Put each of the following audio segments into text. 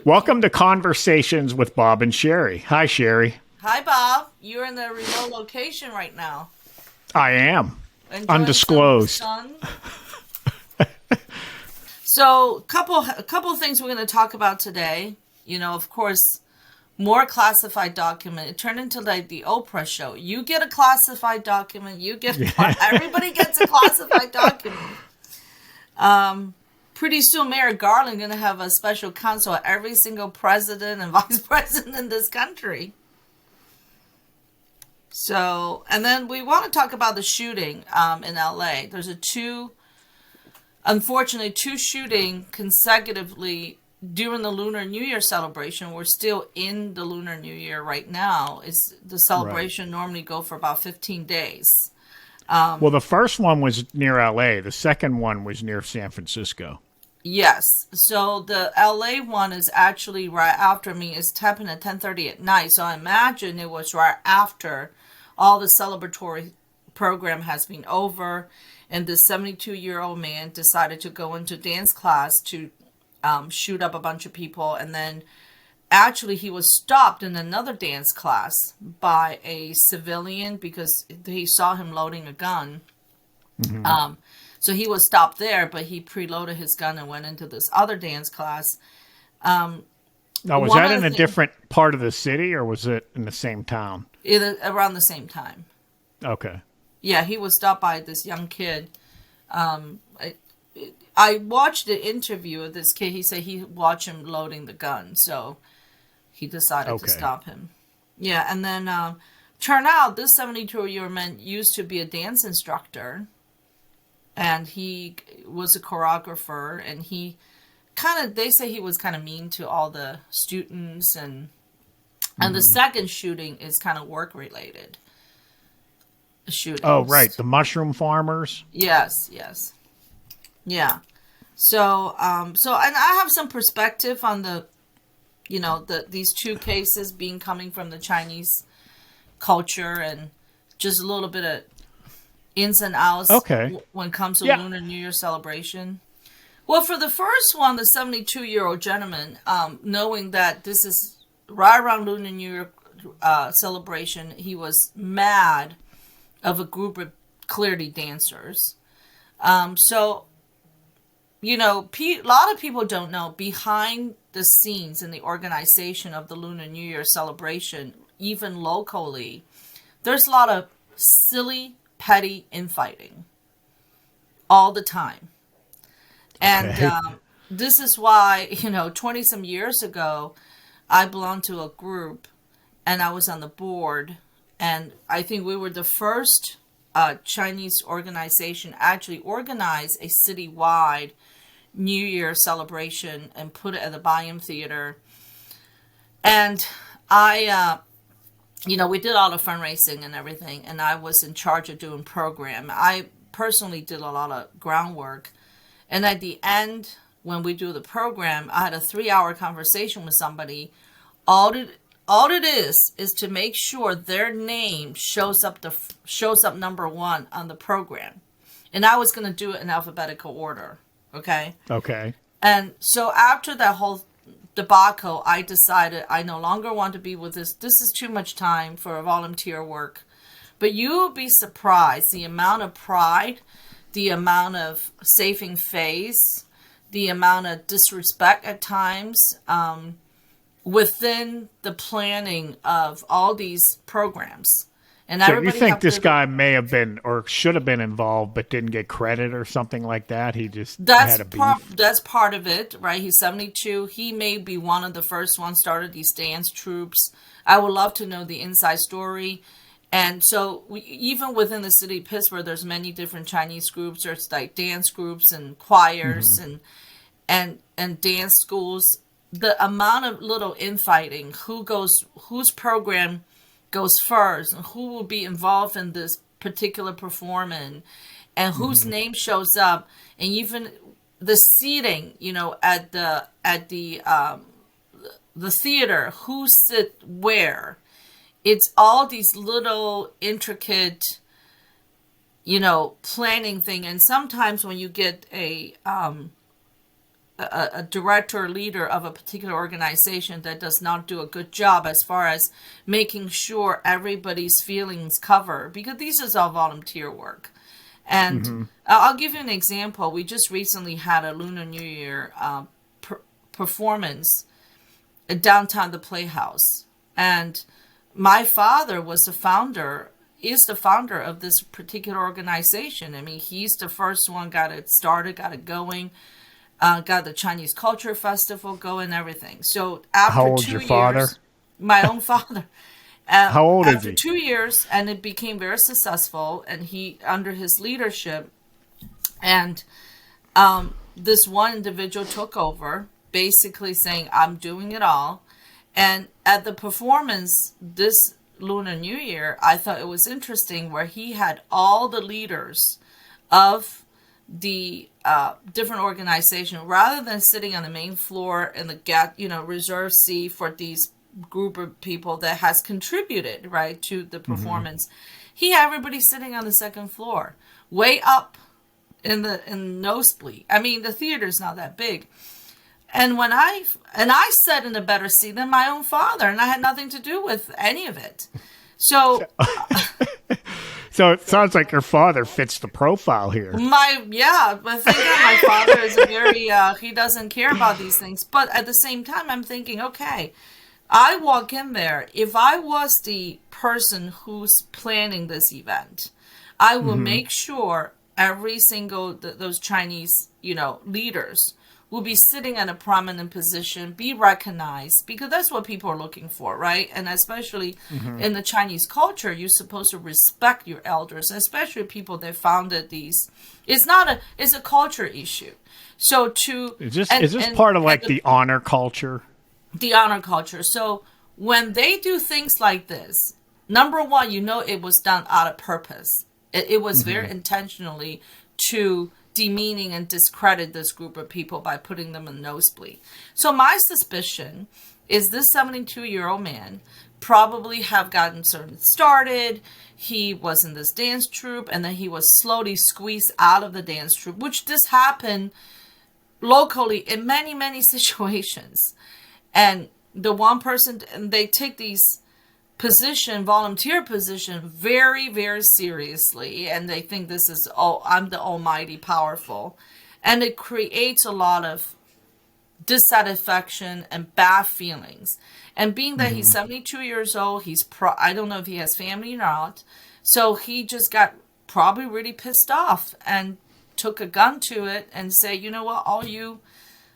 Welcome to Conversations with Bob and Sherry. Hi, Sherry. Hi, Bob. You're in a remote location right now. I am. Enjoying Undisclosed. some sun. So, a couple of things we're going to talk about today. You know, of course, more classified document. It turned into like the Oprah show. You get a classified document. Everybody gets a classified document. Pretty soon, Mayor Garland going to have a special counsel at every single president and vice president in this country. So, and then we want to talk about the shooting in LA. There's unfortunately, two shooting consecutively during the Lunar New Year celebration. We're still in the Lunar New Year right now. The celebration normally go for about 15 days. Well, the first one was near LA. The second one was near San Francisco. Yes. So the LA one is actually right after me. It's happened at 10:30 at night. So I imagine it was right after all the celebratory program has been over. And this 72-year-old man decided to go into dance class to shoot up a bunch of people. And then actually he was stopped in another dance class by a civilian because he saw him loading a gun. Mm-hmm. So he was stopped there, but he preloaded his gun and went into this other dance class. Now, was that in a different part of the city or was it in the same town? Around the same time. Okay. Yeah, he was stopped by this young kid. I watched the interview of this kid. He said he watched him loading the gun, so he decided to stop him. Yeah, and then turned out this 72-year-old man used to be a dance instructor, and he was a choreographer, and they say he was kind of mean to all the students, and the second shooting is kind of work-related. Shootings. Oh, right. The mushroom farmers? Yes. Yeah. So, and I have some perspective on these two cases coming from the Chinese culture and just a little bit of ins and outs when it comes to Lunar New Year celebration. Well, for the first one, the 72-year-old gentleman, knowing that this is right around Lunar New Year celebration, he was mad of a group of clearly dancers. So, a lot of people don't know behind the scenes in the organization of the Lunar New Year celebration, even locally, there's a lot of silly, petty infighting all the time. And this is why, 20 some years ago, I belonged to a group and I was on the board. And I think we were the first Chinese organization actually organize a citywide New Year celebration and put it at the Bayam Theater. And we did all the fundraising and everything, and I was in charge of doing program. I personally did a lot of groundwork. And at the end, when we do the program, I had a 3-hour conversation with somebody. All it is to make sure their name shows up number one on the program. And I was going to do it in alphabetical order. Okay. And so after that whole debacle, I decided I no longer want to be with this. This is too much time for volunteer work. But you'll be surprised the amount of pride, the amount of saving face, the amount of disrespect at times, within the planning of all these programs. And so you think this guy may have been or should have been involved but didn't get credit or something like that? He just had a beef? That's part of it, right? He's 72. He may be one of the first ones started these dance troops. I would love to know the inside story. And so even within the city of Pittsburgh, there's many different Chinese groups. There's like dance groups and choirs and dance schools. The amount of little infighting, whose program goes first, and who will be involved in this particular performance, and whose name shows up, and even the seating, at the theater, who sit where. It's all these little intricate, planning thing. And sometimes when you get a a director or leader of a particular organization that does not do a good job as far as making sure everybody's feelings covered, because these is all volunteer work. And I'll give you an example. We just recently had a Lunar New Year performance downtown the Playhouse, and my father was the founder, is the founder of this particular organization. I mean, he's the first one got it started, got it going, got the Chinese Culture Festival going, everything. So after How old's 2 your years, father? my own father. How old is After he? 2 years, and it became very successful, and he, under his leadership, and this one individual took over, basically saying, I'm doing it all. And at the performance this Lunar New Year, I thought it was interesting where he had all the leaders of the different organization, rather than sitting on the main floor in the reserve seat for these group of people that has contributed right to the performance. He had everybody sitting on the second floor, way up in the nosebleed. I mean, the theater's not that big. And I sat in a better seat than my own father, and I had nothing to do with any of it. So So it sounds like your father fits the profile here. but thank God my father is a very he doesn't care about these things. But at the same time, I'm thinking, okay, I walk in there. If I was the person who's planning this event, I will make sure every single those Chinese leaders will be sitting in a prominent position, be recognized, because that's what people are looking for, right? And especially in the Chinese culture, you're supposed to respect your elders, especially people that founded these. It's a culture issue. So Is this part of like the honor culture? The honor culture. So when they do things like this, number one, it was done out of purpose. It was very intentionally to demeaning and discredit this group of people by putting them in nosebleed. So my suspicion is this 72-year-old man probably have gotten started. He was in this dance troupe, and then he was slowly squeezed out of the dance troupe, which this happened locally in many, many situations. And the one person, and they take these volunteer position very, very seriously, and they think this is, I'm the almighty powerful, and it creates a lot of dissatisfaction and bad feelings. And being that he's 72 years old, I don't know if he has family or not, so he just got probably really pissed off and took a gun to it and say, you know what, all you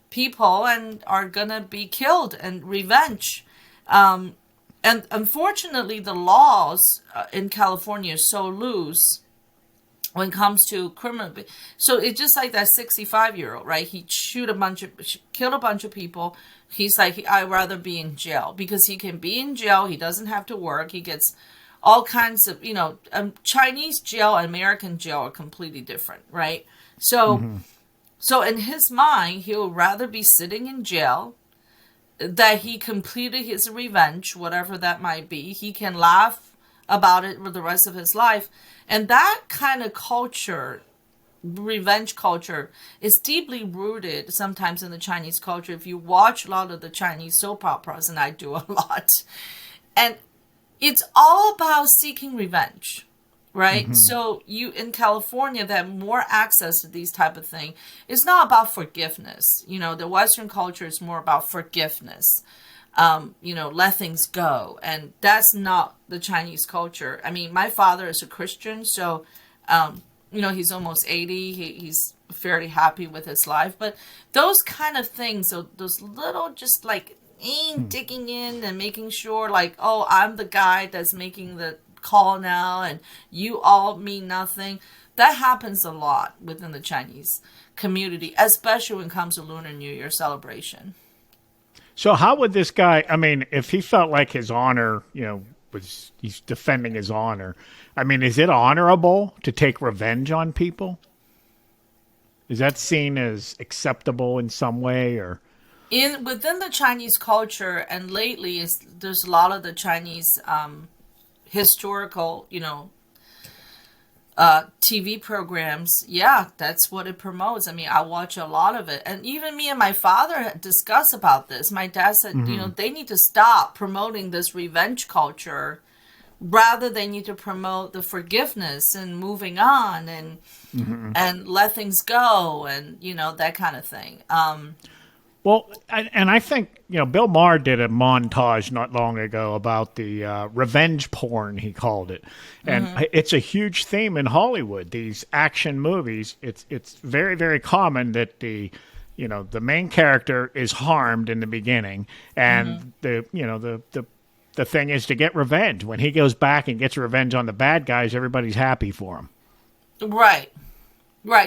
people are gonna be killed, and revenge. And unfortunately, the laws in California are so loose when it comes to criminal. So it's just like that 65-year-old, right? He killed a bunch of people. He's like, I'd rather be in jail, because he can be in jail. He doesn't have to work. He gets all kinds of, Chinese jail and American jail are completely different, right? So, so in his mind, he would rather be sitting in jail, that he completed his revenge, whatever that might be. He can laugh about it for the rest of his life. And that kind of culture, revenge culture, is deeply rooted sometimes in the Chinese culture. If you watch a lot of the Chinese soap operas, and I do a lot, and it's all about seeking revenge. Right? So you in California that have more access to these type of thing. It's not about forgiveness. The Western culture is more about forgiveness. Let things go. And that's not the Chinese culture. I mean, my father is a Christian, so he's almost 80. He's fairly happy with his life. But those kind of things, so those little just like digging in and making sure like, oh, I'm the guy that's making the call now and you all mean nothing. That happens a lot within the Chinese community, especially when it comes to Lunar New Year celebration. So how would this guy, I mean, if he felt like his honor, he's defending his honor, I mean, is it honorable to take revenge on people? Is that seen as acceptable in some way, or? Within the Chinese culture, and lately there's a lot of the Chinese historical, TV programs, yeah, that's what it promotes. I mean, I watch a lot of it. And even me and my father discussed about this. My dad said, they need to stop promoting this revenge culture. Rather, they need to promote the forgiveness and moving on and let things go and, that kind of thing. Well, and I think, Bill Maher did a montage not long ago about the revenge porn, he called it. And it's a huge theme in Hollywood, these action movies. It's very, very common that the main character is harmed in the beginning, and the thing is to get revenge. When he goes back and gets revenge on the bad guys, everybody's happy for him. Right.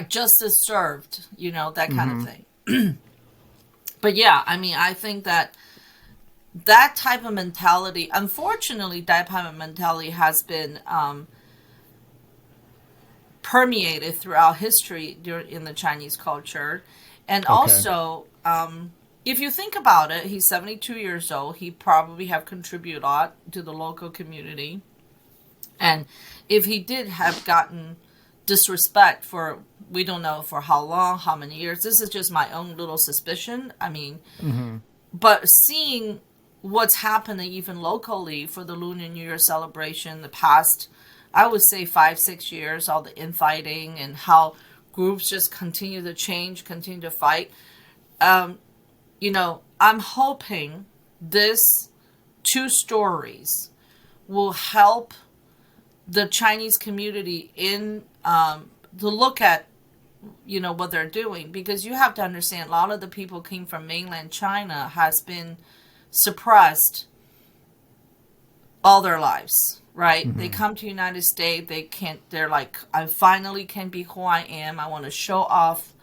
Justice served, that kind of thing. But yeah, I mean, I think that type of mentality, unfortunately, that type of mentality has been permeated throughout history in the Chinese culture. And also, if you think about it, he's 72 years old. He probably have contributed a lot to the local community. And if he did have gotten disrespect for, we don't know for how long, how many years. This is just my own little suspicion. I mean, but seeing what's happening even locally for the Lunar New Year celebration, the past, I would say 5-6 years, all the infighting and how groups just continue to change, continue to fight. I'm hoping this 2 stories will help the Chinese community in to look at what they're doing, because you have to understand a lot of the people came from mainland China has been suppressed all their lives, right? They come to United States, they're like, I finally can be who I am. I want to show off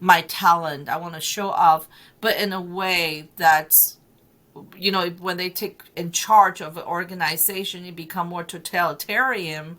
my talent. I want to show off, but in a way that's, when they take in charge of an organization, you become more totalitarian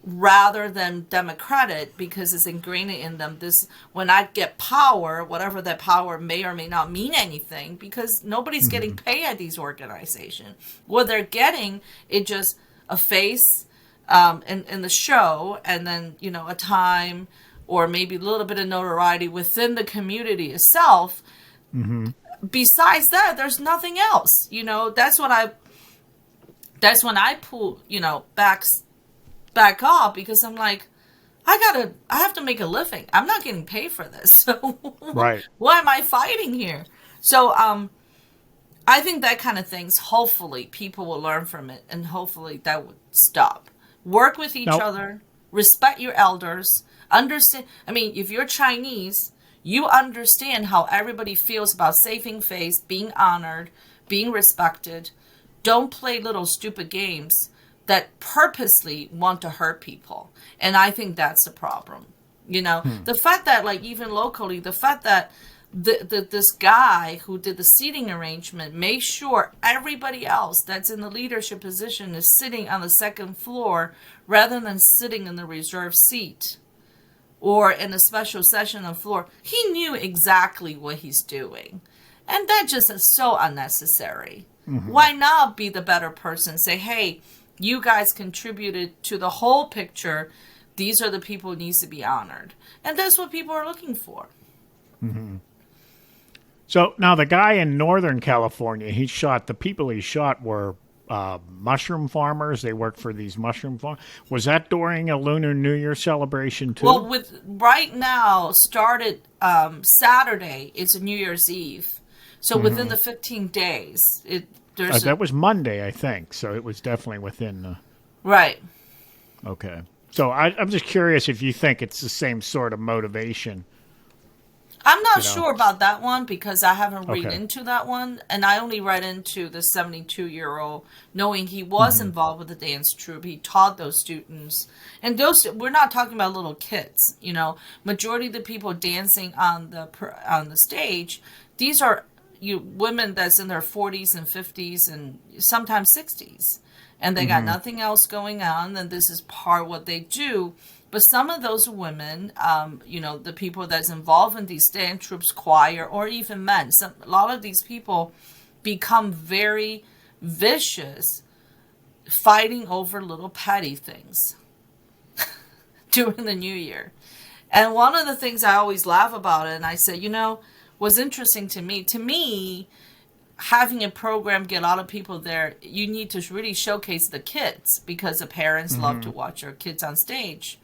rather than democratic, because it's ingrained in them. This, when I get power, whatever that power may or may not mean anything, because nobody's getting paid at these organizations. What they're getting is just a face in the show, and then a time or maybe a little bit of notoriety within the community itself. Besides that, there's nothing else. That's when I pull back off, because I'm like, I have to make a living. I'm not getting paid for this. So Right. why am I fighting here? So I think that kind of things, hopefully people will learn from it, and hopefully that would stop. Work with each other, respect your elders, understand. I mean, if you're Chinese, you understand how everybody feels about saving face, being honored, being respected. Don't play little stupid games that purposely want to hurt people. And I think that's the problem. The fact that, like, even locally, the fact that this guy who did the seating arrangement made sure everybody else that's in the leadership position is sitting on the second floor rather than sitting in the reserved seat or in a special session on the floor. He knew exactly what he's doing. And that just is so unnecessary. Why not be the better person? Say, hey, you guys contributed to the whole picture. These are the people who needs to be honored. And that's what people are looking for. So now the guy in Northern California, the people he shot were mushroom farmers. They worked for these mushroom farms. Was that during a Lunar New Year celebration too? Well, right now, started Saturday, it's a New Year's Eve. So within the 15 days, that was Monday, I think. So it was definitely within. Right. Okay. So I'm just curious if you think it's the same sort of motivation. I'm not sure about that one, because I haven't read Okay. into that one. And I only read into the 72-year-old, knowing he was involved with the dance troupe. He taught those students. And we're not talking about little kids. Majority of the people dancing on the stage, these are women that's in their 40s and 50s and sometimes 60s. And they got nothing else going on, and this is part of what they do. But some of those women, the people that's involved in these dance troops, choir, or even men, a lot of these people become very vicious, fighting over little petty things. during the New Year. And one of the things I always laugh about it, and I say, what's interesting to me, having a program get a lot of people there, you need to really showcase the kids because the parents love to watch their kids on stage.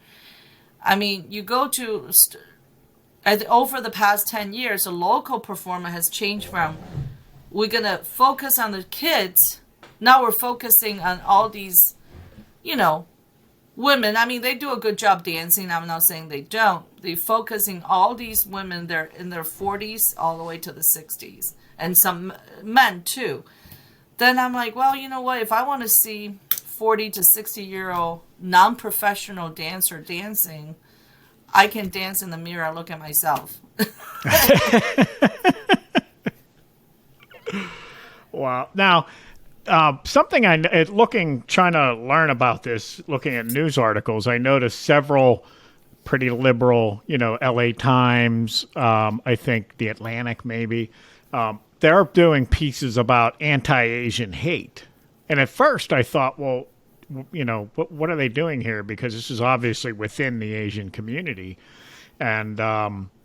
I mean, you go to, over the past 10 years, the local performer has changed from, we're going to focus on the kids. Now we're focusing on all these, women. I mean, they do a good job dancing. I'm not saying they don't. They're focusing all these women, they're in their 40s all the way to the 60s. And some men too. Then I'm like, well, you know what? If I want to see 40 to 60-year-old non-professional dancer dancing, I can dance in the mirror and look at myself. Wow. Now, something trying to learn about this, looking at news articles, I noticed several pretty liberal, LA Times, I think The Atlantic maybe, they're doing pieces about anti-Asian hate. And at first I thought, well, what are they doing here? Because this is obviously within the Asian community. And,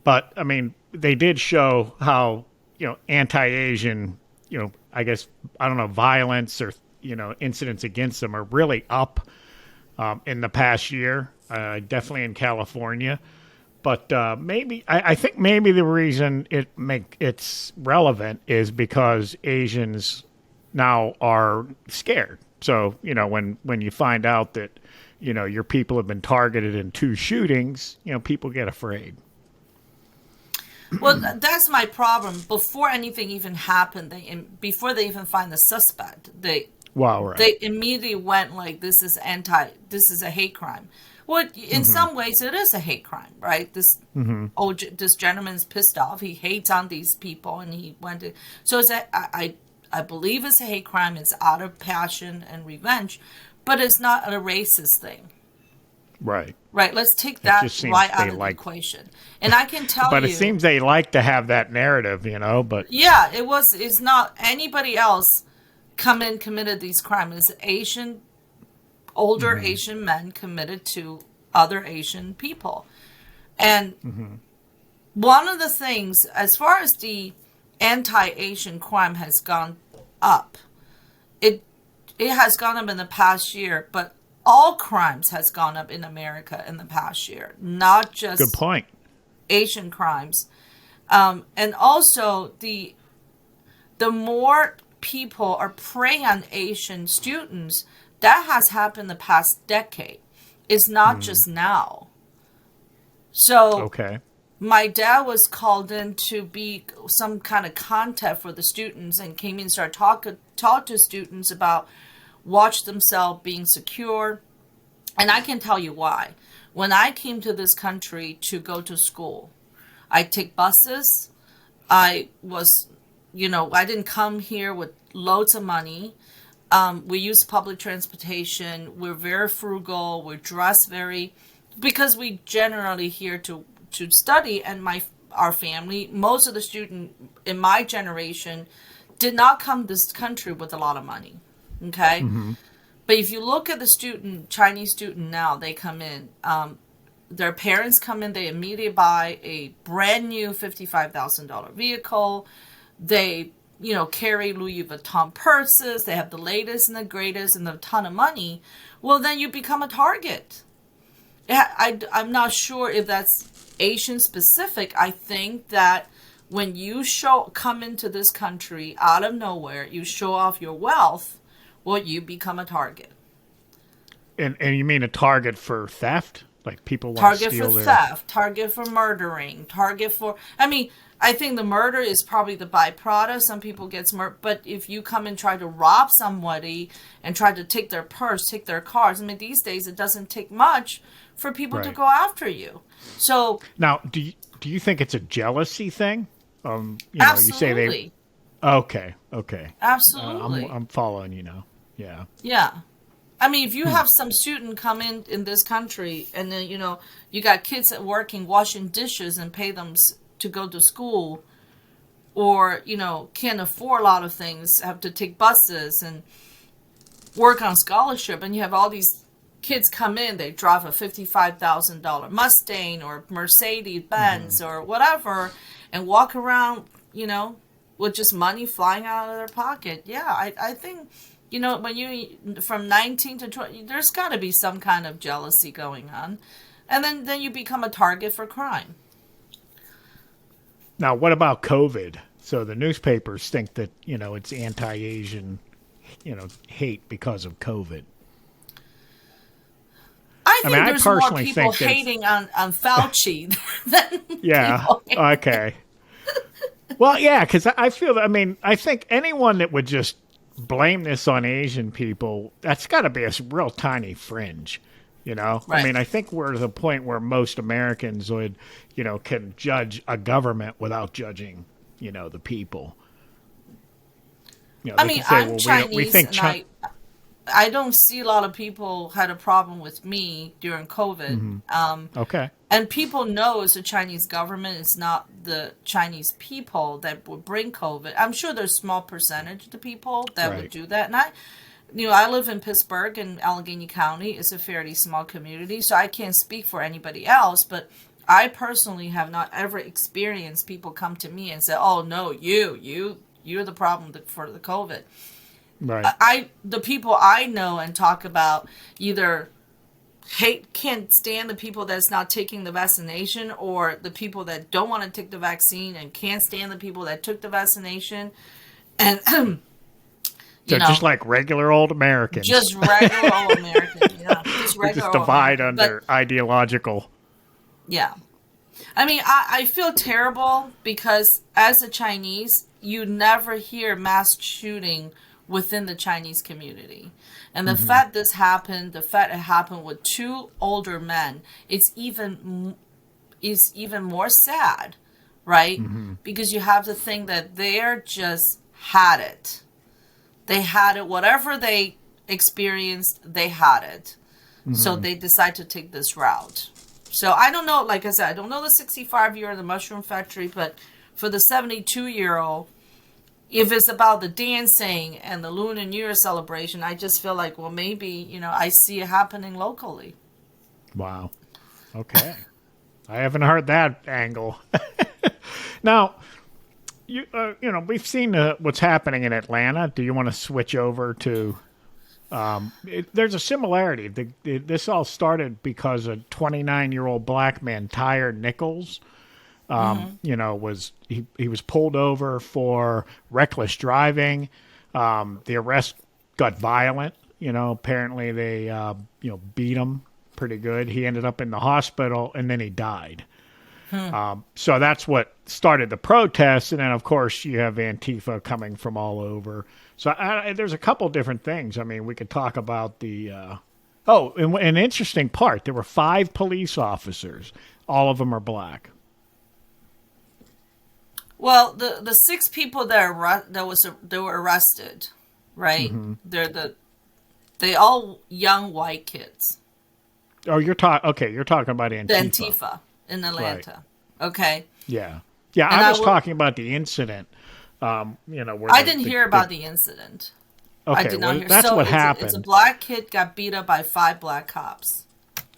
but I mean, they did show how, anti-Asian, I guess, I don't know, violence or, incidents against them are really up in the past year, definitely in California. But I think maybe the reason it's relevant is because Asians now are scared. So, when you find out that, your people have been targeted in 2 shootings, people get afraid. Well, that's my problem. Before anything even happened, before they even find the suspect, they immediately went like, this is a hate crime. Well, in some ways, it is a hate crime, right? This gentleman's pissed off. He hates on these people, and he went to. So I believe it's a hate crime. It's out of passion and revenge, but it's not a racist thing. Right. Right. Let's take that right out of the equation. And I can tell you. But it seems they like to have that narrative, But yeah, it's not anybody else committed these crimes. It's older Asian men committed to other Asian people. And one of the things, as far as the anti-Asian crime has gone up, it has gone up in the past year, but all crimes has gone up in America in the past year, not just good point. Asian crimes. And also the more people are preying on Asian students, that has happened the past decade. It's not just now. So my dad was called in to be some kind of contact for the students and came in and started talk to students about watch themselves being secure. And I can tell you why. When I came to this country to go to school, I take buses. I was, I didn't come here with loads of money. We use public transportation. We're very frugal. We're dressed because we generally here to study. And our family, most of the students in my generation, did not come to this country with a lot of money. Okay, but if you look at the Chinese student now, they come in. Their parents come in. They immediately buy a brand new $55,000 vehicle. They carry Louis Vuitton purses. They have the latest and the greatest and a ton of money. Well, then you become a target. I'm not sure if that's Asian specific. I think that when you come into this country out of nowhere, you show off your wealth, well, you become a target. And you mean a target for theft? Like people want to steal Target for theft, target for murdering, I think the murder is probably the byproduct. Some people get murdered, but if you come and try to rob somebody and try to take their purse, take their cars, these days it doesn't take much for people to go after you. So now, do you think it's a jealousy thing? Absolutely. You say Okay. Absolutely. I'm following you now. Yeah. Yeah. If you have some student come in this country and then, you got kids at working, washing dishes and pay them to go to school or, can't afford a lot of things, have to take buses and work on scholarship, and you have all these kids come in, they drive a $55,000 Mustang or Mercedes Benz or whatever, and walk around, with just money flying out of their pocket. Yeah, I think, when you from 19 to 20, there's got to be some kind of jealousy going on, and then you become a target for crime. Now, what about COVID? So the newspapers think that, it's anti-Asian, hate because of COVID. I think I there's more personally people think hating on Fauci than Yeah. people hating. Okay. Well, yeah, because I feel that, I think anyone that would just blame this on Asian people, that's got to be a real tiny fringe, Right. I think we're to the point where most Americans would, can judge a government without judging, the people. They can say, I'm well, we Chinese, think and I don't see a lot of people had a problem with me during COVID. Okay. And people know it's the Chinese government. It's not the Chinese people that would bring COVID. I'm sure there's a small percentage of the people that would Right. do that. And I live in Pittsburgh, in Allegheny County. It's a fairly small community, so I can't speak for anybody else. But I personally have not ever experienced people come to me and say, "Oh no, you're the problem for the COVID." Right. The people I know and talk about either can't stand the people that's not taking the vaccination, or the people that don't want to take the vaccine and can't stand the people that took the vaccination, and So just like regular old Americans. just regular old American, just we regular just old divide American. under ideological. Yeah. I feel terrible because as a Chinese, you never hear mass shooting within the Chinese community. And the fact the fact it happened with two older men, it's even more sad, right? Because you have to think that they're just had it. They had it, whatever they experienced, they had it. So they decide to take this route. So I don't know, like I said, I don't know the 65-year-old, the mushroom factory, but for the 72-year-old, if it's about the dancing and the Lunar New Year celebration, I just feel like, well, maybe, I see it happening locally. Wow. Okay. I haven't heard that angle. Now, we've seen what's happening in Atlanta. Do you want to switch over to? There's a similarity. This all started because a 29-year-old black man, Tyre Nichols, was he was pulled over for reckless driving. The arrest got violent. Apparently they beat him pretty good. He ended up in the hospital and then he died. So that's what started the protests, and then of course you have Antifa coming from all over. So there's a couple different things. We could talk about the. An interesting part. There were 5 police officers. All of them are black. Well, the 6 people that were arrested, right? They all young white kids. Oh, you're talking about Antifa. The Antifa in Atlanta. Right. Okay. Yeah. I was talking about the incident. Where I didn't hear about the incident. Okay, I did not hear. That's what happened. It's a black kid got beat up by 5 black cops.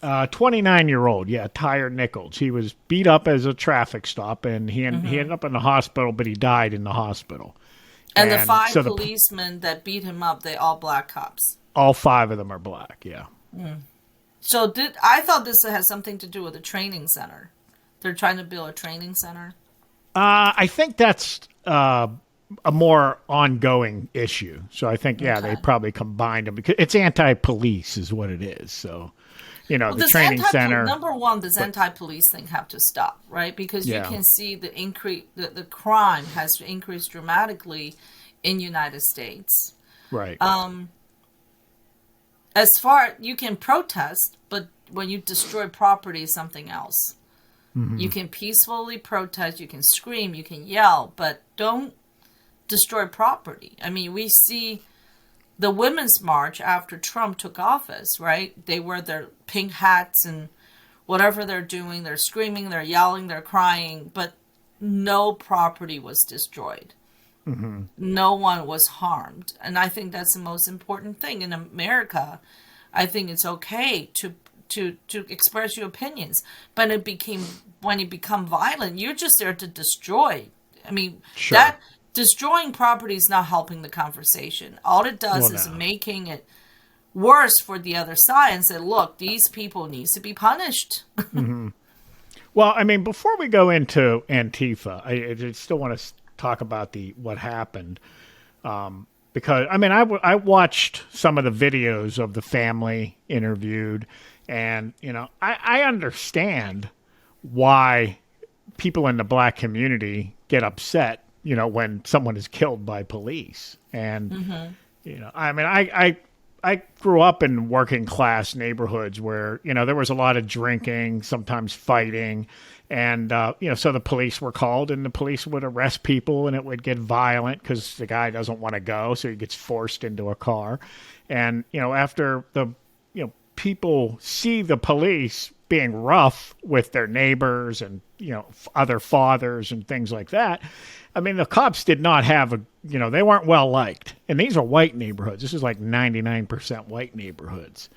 29-year-old, Tyre Nichols. He was beat up as a traffic stop, and he ended up in the hospital, but he died in the hospital. And the 5 policemen that beat him up, they all black cops. All 5 of them are black. Yeah. So I thought this had something to do with a training center. They're trying to build a training center. I think that's a more ongoing issue. So I think, they probably combined them because it's anti-police is what it is. So, the training center. Number one, this anti-police thing have to stop, right? Because you can see the increase, the crime has increased dramatically in United States. Right. As far you can protest, but when you destroy property, is something else. You can peacefully protest, you can scream, you can yell, but don't destroy property. We see the Women's March after Trump took office, right? They wear their pink hats and whatever they're doing, they're screaming, they're yelling, they're crying, but no property was destroyed. No one was harmed. And I think that's the most important thing. In America, I think it's okay to express your opinions. But when it become violent, you're just there to destroy. I mean, Sure. that destroying property is not helping the conversation. All it does Well, is no. making it worse for the other side and say, look, these people need to be punished. Well, I mean, before we go into Antifa, I still want to talk about what happened. Because, I mean, I watched some of the videos of the family interviewed, and, you know, I understand why people in the black community get upset, you know, when someone is killed by police. And, you know, I mean, I grew up in working class neighborhoods where, you know, there was a lot of drinking, sometimes fighting. And, you know, so the police were called and the police would arrest people and it would get violent because the guy doesn't want to go. So he gets forced into a car. And, you know, after people see the police being rough with their neighbors and, you know, other fathers and things like that. I mean, the cops did not have they weren't well liked. And these are white neighborhoods. This is like 99% white neighborhoods.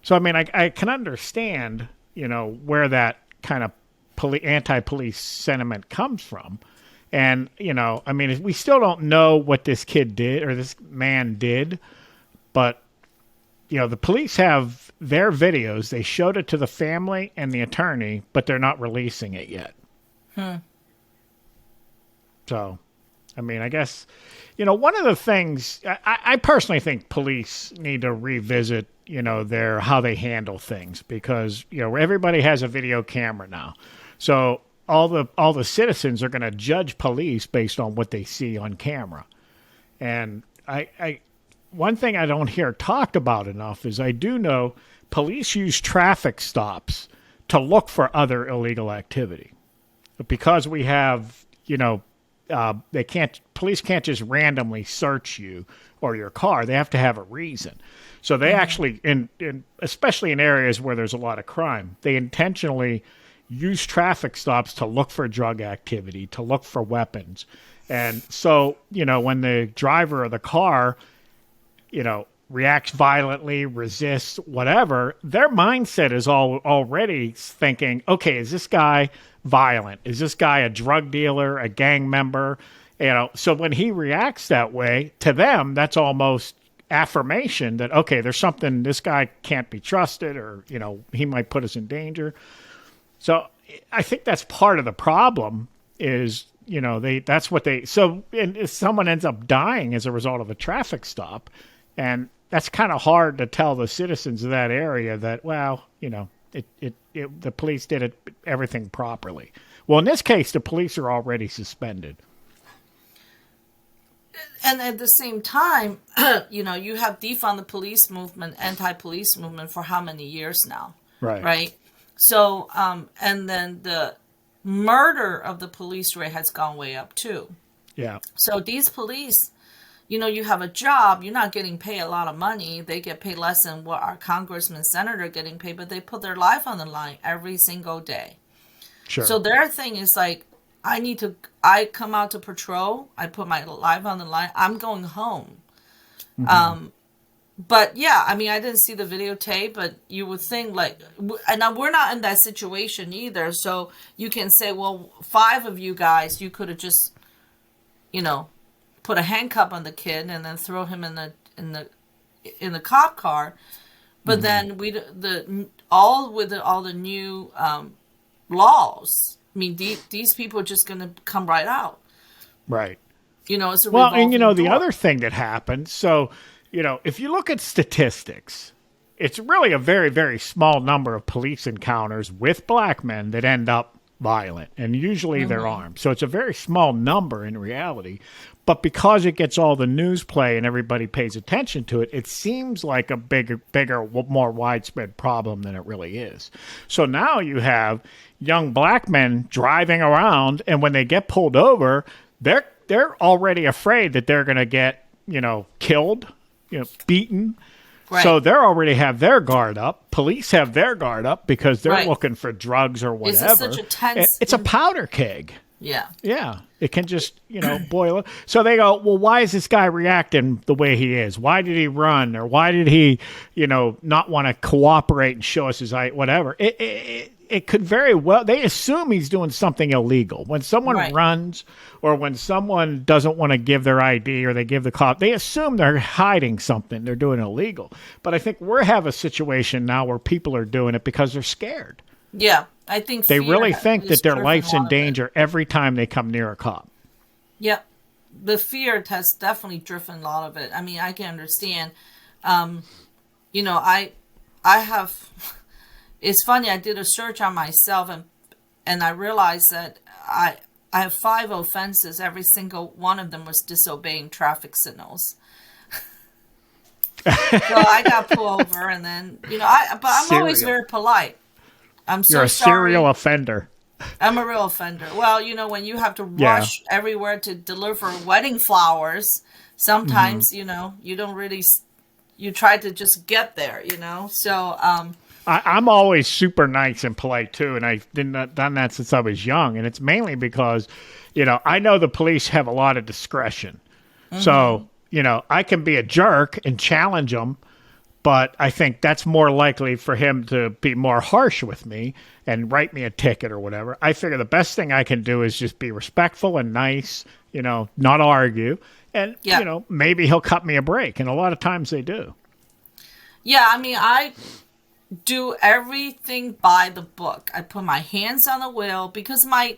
So, I mean, I can understand, you know, where that kind of anti-police sentiment comes from. And, you know, I mean, we still don't know what this kid did or this man did, but, you know, the police have their videos. They showed it to the family and the attorney, but they're not releasing it yet. So, I mean, I guess, you know, one of the things I personally think police need to revisit, you know, how they handle things because, you know, everybody has a video camera now. So all the citizens are going to judge police based on what they see on camera. And one thing I don't hear talked about enough is I do know police use traffic stops to look for other illegal activity. But because we have, you know, police can't just randomly search you or your car. They have to have a reason. So they actually, especially in areas where there's a lot of crime, they intentionally use traffic stops to look for drug activity, to look for weapons. And so, you know, when the driver of the car, you know, reacts violently, resists, whatever, their mindset is already thinking, okay, is this guy violent? Is this guy a drug dealer, a gang member? You know, so when he reacts that way, to them, that's almost affirmation that, okay, there's something, this guy can't be trusted or, you know, he might put us in danger. So I think that's part of the problem is, you know, so if someone ends up dying as a result of a traffic stop, and that's kind of hard to tell the citizens of that area that, well, you know, the police did everything properly. Well, in this case, the police are already suspended. And at the same time, you know, you have defund the police movement, anti-police movement for how many years now? Right. Right. So, and then the murder of the police rate has gone way up too. Yeah. So these police, you know, you have a job, you're not getting paid a lot of money. They get paid less than what our congressman, senator getting paid, but they put their life on the line every single day. Sure. So their thing is like, I come out to patrol, I put my life on the line, I'm going home. But yeah, I mean, I didn't see the videotape, but you would think like, and now we're not in that situation either. So you can say, well, 5 of you guys, you could have just, you know, put a handcuff on the kid and then throw him in the cop car. But then all the new laws, I mean, these people are just going to come right out. Right. You know, it's a well, and you know, the door. other thing that happened, so, you know, if you look at statistics, it's really a very, very small number of police encounters with black men that end up violent, and usually they're armed. So it's a very small number in reality. But because it gets all the news play and everybody pays attention to it, it seems like a bigger, more widespread problem than it really is. So now you have young black men driving around, and when they get pulled over, they're already afraid that they're going to get, you know, killed, you know, beaten. Right. So they already have their guard up. Police have their guard up because they're Right. looking for drugs or whatever. It's such a tense. It's a powder keg. Yeah. Yeah, it can just, boil up. So they go, well, why is this guy reacting the way he is? Why did he run? Or why did he, not want to cooperate and show us his ID, whatever? It could very well, they assume he's doing something illegal. When someone Right. runs or when someone doesn't want to give their ID or they give the cop, they assume they're hiding something. They're doing illegal. But I think we have a situation now where people are doing it because they're scared. Yeah. I think They fear really think is that their driven life's a lot in of it. danger every time they come near a cop. Yep. The fear has definitely driven a lot of it. I mean, I can understand. I have. It's funny. I did a search on myself, and I realized that I have 5 offenses. Every single one of them was disobeying traffic signals. So I got pulled over, and then but I'm always Serial. very polite. I'm so You're a sorry. serial offender. I'm a real offender. Well, when you have to rush everywhere to deliver wedding flowers, sometimes, you don't really, you try to just get there, So, I'm always super nice and polite too, and I've done that since I was young. And it's mainly because, I know the police have a lot of discretion. So, I can be a jerk and challenge them, but I think that's more likely for him to be more harsh with me and write me a ticket or whatever. I figure the best thing I can do is just be respectful and nice, not argue. And, Yeah. Maybe he'll cut me a break. And a lot of times they do. yeah, I mean, I do everything by the book. I put my hands on the wheel because my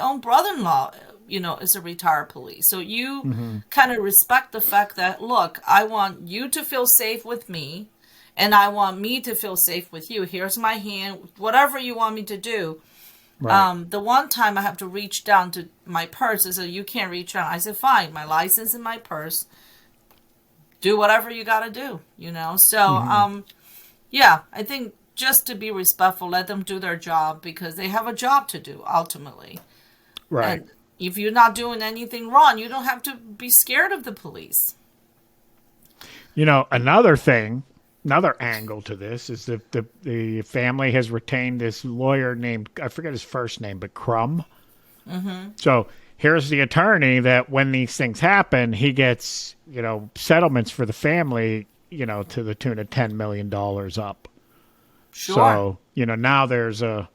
own brother-in-law, is a retired police. So you kind of respect the fact that, look, I want you to feel safe with me and I want me to feel safe with you. Here's my hand, whatever you want me to do. Right. The one time I have to reach down to my purse, they said, you can't reach down. I said, fine, my license in my purse. Do whatever you got to do, So, yeah, I think just to be respectful, let them do their job because they have a job to do ultimately. Right. And if you're not doing anything wrong, you don't have to be scared of the police. Another angle to this is that the family has retained this lawyer named, I forget his first name, but Crum. So here's the attorney that when these things happen, he gets, settlements for the family, to the tune of $10 million up. Sure. So, now there's a,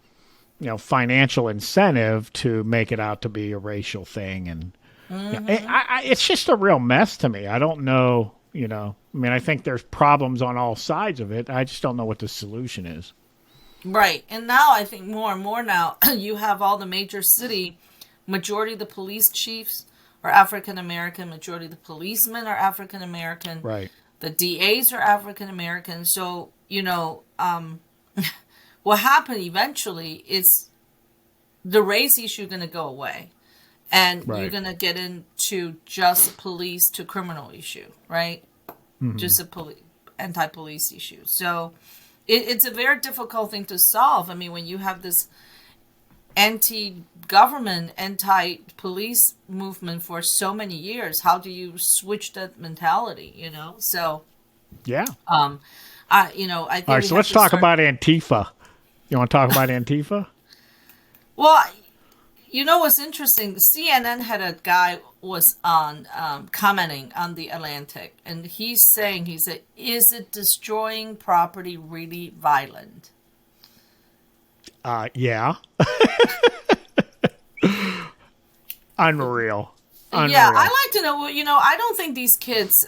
financial incentive to make it out to be a racial thing. And it's just a real mess to me. I don't know, I think there's problems on all sides of it. I just don't know what the solution is. Right. And now I think more and more now you have all the major city, majority of the police chiefs are African American, majority of the policemen are African American. Right. The DAs are African American. So, what happened eventually is the race issue going to go away. And Right. you're going to get into just police to criminal issue, right? Just a anti-police issue. So it's a very difficult thing to solve. I mean, when you have this anti-government, anti-police movement for so many years, how do you switch that mentality, So, Yeah. I think All right. we So have let's to talk start- about Antifa. You want to talk about Antifa? Well, what's interesting? CNN had a guy was on commenting on the Atlantic, and he said, "Is it destroying property really violent?" Yeah. Unreal. Yeah, I like to know. I don't think these kids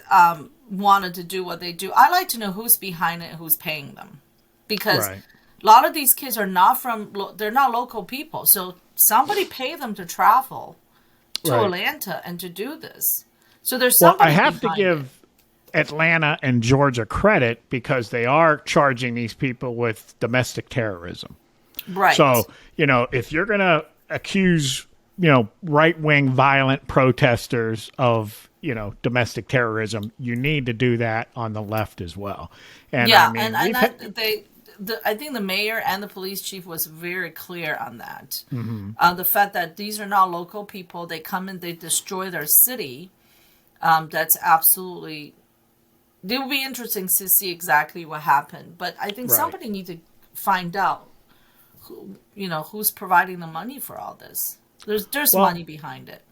wanted to do what they do. I like to know who's behind it, who's paying them, because Right. a lot of these kids are not they're not local people, so somebody pay them to travel to Right. Atlanta and to do this. So there's Well, somebody I have to behind give Atlanta and Georgia credit because they are charging these people with domestic terrorism. it. Right. So, if you're going to accuse, right-wing violent protesters of, domestic terrorism, you need to do that on the left as well. And yeah, I mean, and we've had- I think the mayor and the police chief was very clear on that. The fact that these are not local people, they come and they destroy their city. That's absolutely. It will be interesting to see exactly what happened, but I think Right. somebody needs to find out, who's providing the money for all this. There's Well, money behind it.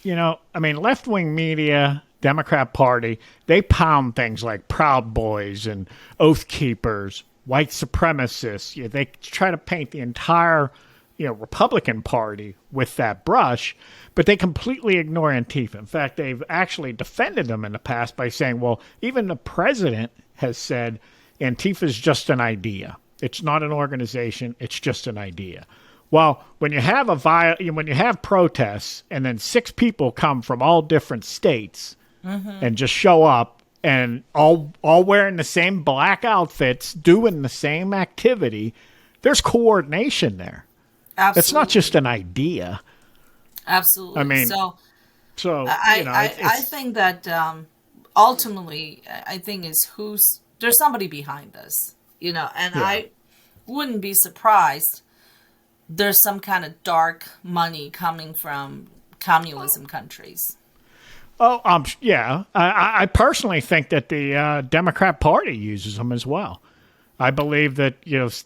I mean, left wing media, Democrat Party, they pound things like Proud Boys and Oath Keepers, white supremacists. They try to paint the entire, Republican Party with that brush, but they completely ignore Antifa. In fact, they've actually defended them in the past by saying, well, even the president has said Antifa is just an idea. It's not an organization. It's just an idea. Well, when you have when you have protests and then 6 people come from all different states and just show up and all wearing the same black outfits, doing the same activity, there's coordination there. Absolutely. It's not just an idea. Absolutely. I mean, so I I think that ultimately, I think there's somebody behind this, and Yeah. I wouldn't be surprised there's some kind of dark money coming from communism countries. Oh, yeah. I personally think that the Democrat Party uses them as well. I believe that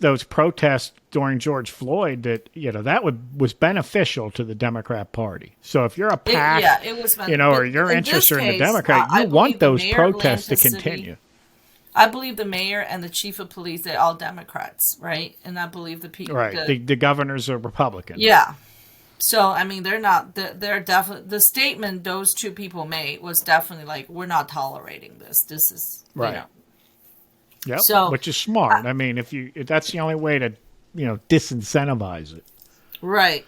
those protests during George Floyd that was beneficial to the Democrat Party. So if you're a PAC, It was or you're interested in the Democrat, you want those protests to continue. I believe the mayor and the chief of police, they're all Democrats, right? And I believe the people, Right. The governors are Republican. yeah. So I mean, they're definitely, the statement those two people made was definitely like, we're not tolerating this. This is Right. Yep. So, which is smart. I mean, if that's the only way to, disincentivize it. right.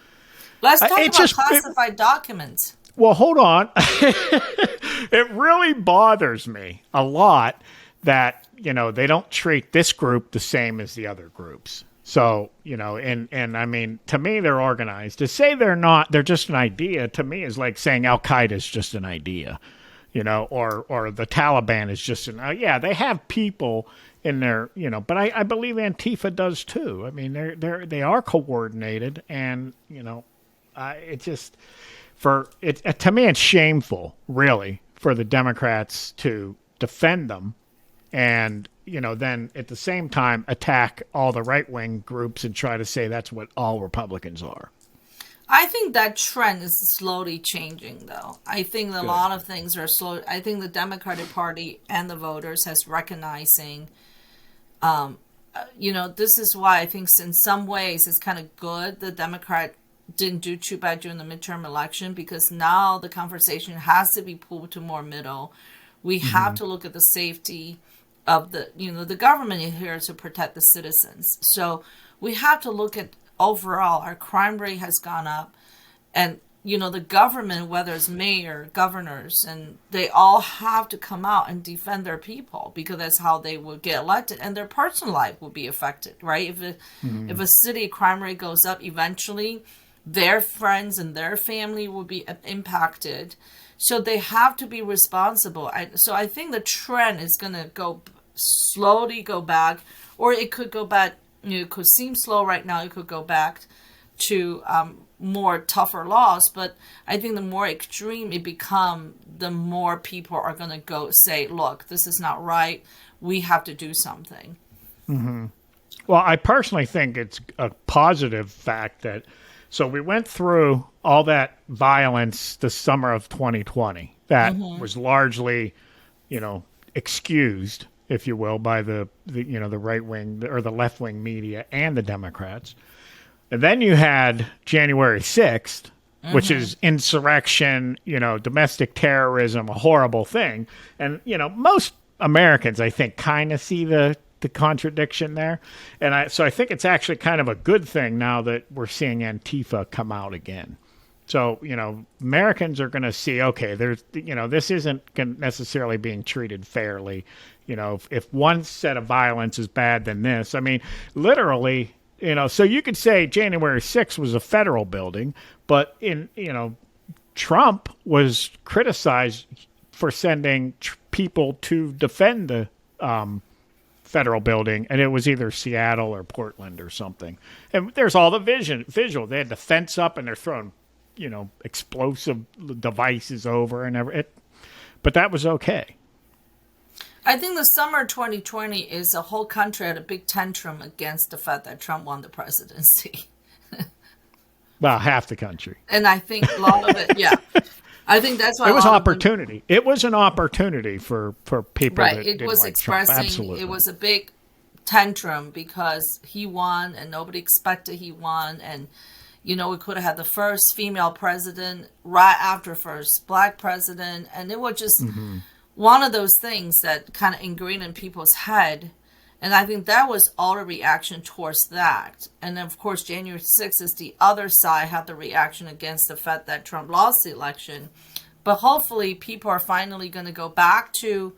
Let's talk it about just- classified documents. Well, hold on. It really bothers me a lot that, they don't treat this group the same as the other groups. So, and I mean, to me, they're organized. To say they're not, they're just an idea, to me is like saying Al Qaeda is just an idea, or the Taliban is just yeah, they have people in there, but I believe Antifa does too. I mean, they are coordinated, and, it just, to me, it's shameful, really, for the Democrats to defend them and, then at the same time attack all the right-wing groups and try to say that's what all Republicans are. I think that trend is slowly changing, though. I think a lot of things are slow. I think the Democratic Party and the voters has recognizing, this is why I think in some ways it's kind of good the Democrat didn't do too bad during the midterm election, because now the conversation has to be pulled to more middle. We have to look at the safety of the government is here to protect the citizens. So we have to look at overall our crime rate has gone up, and the government, whether it's mayor, governors, and they all have to come out and defend their people, because that's how they will get elected, and their personal life will be affected, right? If a city crime rate goes up, eventually their friends and their family will be impacted. So they have to be responsible. So I think the trend is going to slowly go back, or it could go back. It could seem slow right now. It could go back to more tougher laws. But I think the more extreme it become, the more people are going to go say, look, this is not right. We have to do something. Mm-hmm. Well, I personally think it's a positive fact that, so we went through all that violence the summer of 2020 that was largely, excused, if you will, by the right wing or the left wing media and the Democrats. And then you had January 6th, which is insurrection, domestic terrorism, a horrible thing. And, most Americans, I think, kind of see the contradiction there. And so I think it's actually kind of a good thing now that we're seeing Antifa come out again. So, Americans are going to see, okay, there's, this isn't necessarily being treated fairly. If one set of violence is bad, then this. I mean, literally, so you could say January 6th was a federal building, but Trump was criticized for sending people to defend the federal building, and it was either Seattle or Portland or something. And there's all the visual. They had the fence up, and they're throwing, explosive devices over and everything. But that was okay. I think the summer 2020 is a whole country had a big tantrum against the fact that Trump won the presidency. Well, half the country. And I think a lot of it, yeah. I think that's why It was a lot of them- opportunity. It was an opportunity for people right. that It didn't was like Trump. expressing. Absolutely. It was a big tantrum because he won, and nobody expected he won, and we could have had the first female president right after first black president, and it was just one of those things that kind of ingrained in people's head. And I think that was all a reaction towards that. And then, of course, January 6th is the other side had the reaction against the fact that Trump lost the election. But hopefully people are finally going to go back to